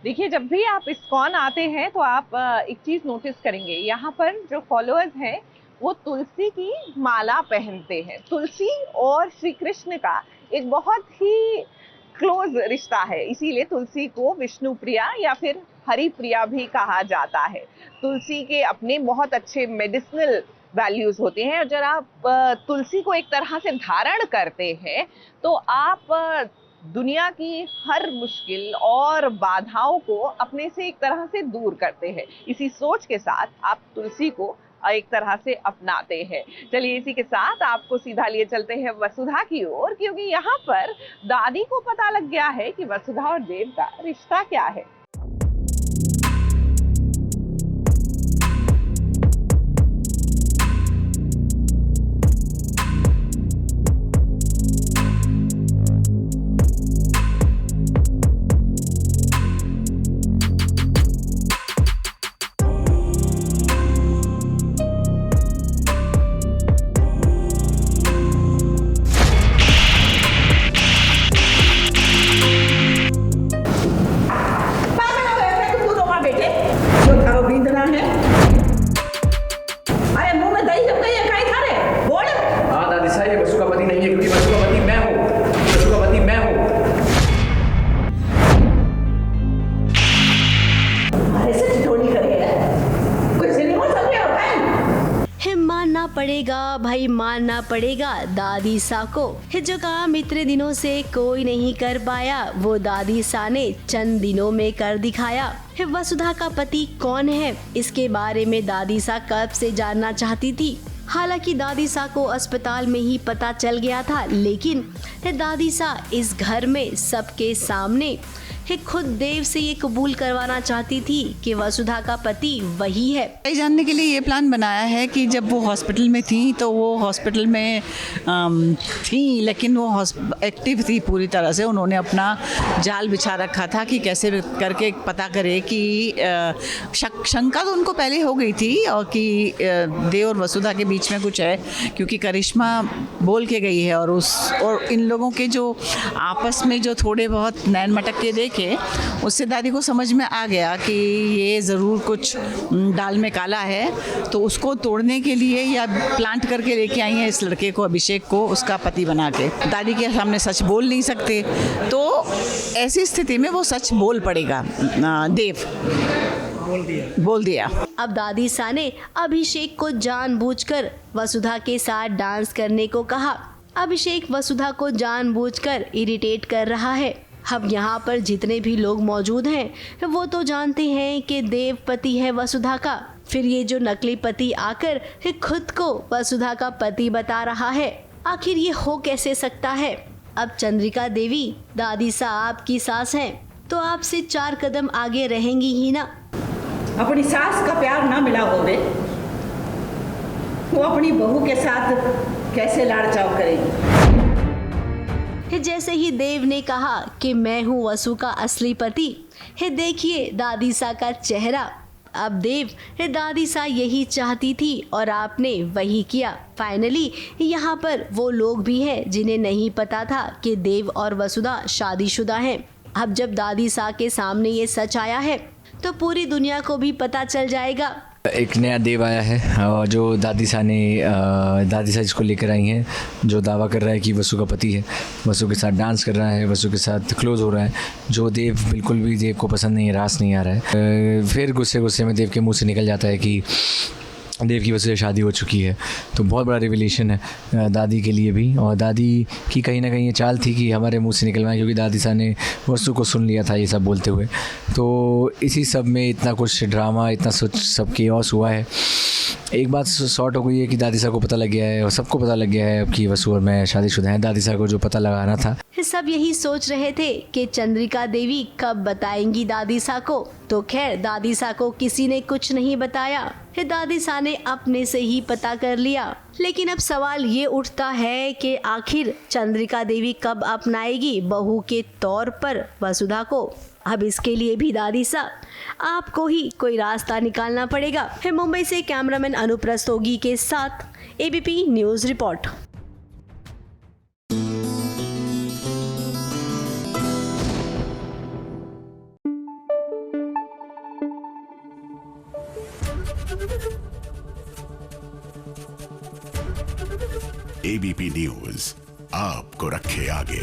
देखिए, जब भी आप इस्कॉन आते हैं तो आप एक चीज नोटिस करेंगे, यहाँ पर जो फॉलोअर्स हैं वो तुलसी की माला पहनते हैं। तुलसी और श्री कृष्ण का एक बहुत ही क्लोज रिश्ता है, इसीलिए तुलसी को विष्णु प्रिया या फिर हरि प्रिया भी कहा जाता है। तुलसी के अपने बहुत अच्छे मेडिसिनल वैल्यूज होते हैं, और जब आप तुलसी को एक तरह से धारण करते हैं तो आप दुनिया की हर मुश्किल और बाधाओं को अपने से एक तरह से दूर करते हैं। इसी सोच के साथ आप तुलसी को एक तरह से अपनाते हैं। चलिए, इसी के साथ आपको सीधा लिए चलते हैं वसुधा की ओर, क्योंकि यहाँ पर दादी को पता लग गया है कि वसुधा और देव का रिश्ता क्या है। पड़ेगा भाई, मानना पड़ेगा दादी सा को। जो काम इतने दिनों से कोई नहीं कर पाया वो दादी सा ने चंद दिनों में कर दिखाया। वसुधा का पति कौन है, इसके बारे में दादी सा कब से जानना चाहती थी। हालांकि दादी सा को अस्पताल में ही पता चल गया था, लेकिन दादी सा इस घर में सबके सामने खुद देव से ये कबूल करवाना चाहती थी कि वसुधा का पति वही है। ये जानने के लिए ये प्लान बनाया है कि जब वो हॉस्पिटल में थी तो वो हॉस्पिटल में थी, लेकिन वो एक्टिव थी पूरी तरह से। उन्होंने अपना जाल बिछा रखा था कि कैसे करके पता करे कि शंका तो उनको पहले हो गई थी और कि देव और वसुधा के बीच में कुछ है, क्योंकि करिश्मा बोल के गई है और इन लोगों के जो आपस में जो थोड़े बहुत नैन मटक के देखे, उससे दादी को समझ में आ गया कि ये ज़रूर कुछ दाल में काला है। तो उसको तोड़ने के लिए या प्लांट करके लेके आई है इस लड़के को, अभिषेक को, उसका पति बना के। दादी के सामने सच बोल नहीं सकते, तो ऐसी स्थिति में वो सच बोल पड़ेगा। देव बोल दिया। अब दादी सा ने अभिषेक को जानबूझकर वसुधा के साथ डांस करने को कहा। अभिषेक वसुधा को जानबूझकर इरिटेट कर रहा है। अब यहाँ पर जितने भी लोग मौजूद हैं वो तो जानते हैं कि देव पति है वसुधा का, फिर ये जो नकली पति आकर खुद को वसुधा का पति बता रहा है, आखिर ये हो कैसे सकता है। अब चंद्रिका देवी दादी साहब की सास हैं, तो आपसे 4 कदम आगे रहेंगी ही ना। अपनी सास का प्यार ना मिला होवे, वो अपनी बहू के साथ कैसे लाड़ चाव करेगी। जैसे ही देव ने कहा कि मैं हूँ वसु का असली पति, देखिए दादी सा का चेहरा। अब देव दादी सा यही चाहती थी और आपने वही किया। फाइनली यहाँ पर वो लोग भी हैं जिन्हें नहीं पता था कि देव और वसुधा शादीशुदा हैं। अब जब दादी सा के सामने ये सच आया है तो पूरी दुनिया को भी पता चल जाएगा। एक नया देव आया है और जो दादी सा इसको लेकर आई हैं, जो दावा कर रहा है कि वसु का पति है, वसु के साथ डांस कर रहा है, वसु के साथ क्लोज हो रहा है। जो देव बिल्कुल भी देव को पसंद नहीं है, रास नहीं आ रहा है। फिर गुस्से में देव के मुंह से निकल जाता है कि देव की वजह से शादी हो चुकी है। तो बहुत बड़ा रिविलेशन है दादी के लिए भी, और दादी की कहीं ना कहीं ये चाल थी कि हमारे मुंह से निकलवाएं, क्योंकि दादी सा ने वसु को सुन लिया था ये सब बोलते हुए। तो इसी सब में इतना कुछ ड्रामा, इतना सब केओस हुआ है। एक बात सॉर्ट हो गई है कि दादी सा को पता लग गया है और सबको पता लग गया है कि वसु और मैं शादीशुदा हैं। दादी सा को जो पता लगाना था, सब यही सोच रहे थे कि चंद्रिका देवी कब बताएंगी दादी सा को। तो खैर, दादी सा को किसी ने कुछ नहीं बताया, दादी सा ने अपने से ही पता कर लिया। लेकिन अब सवाल ये उठता है कि आखिर चंद्रिका देवी कब अपनाएगी बहू के तौर पर वसुधा को। अब इसके लिए भी दादी सा आपको ही कोई रास्ता निकालना पड़ेगा। मुंबई से कैमरामैन अनुप रस्तोगी के साथ ABP news report. ABP news आपको रखे आगे।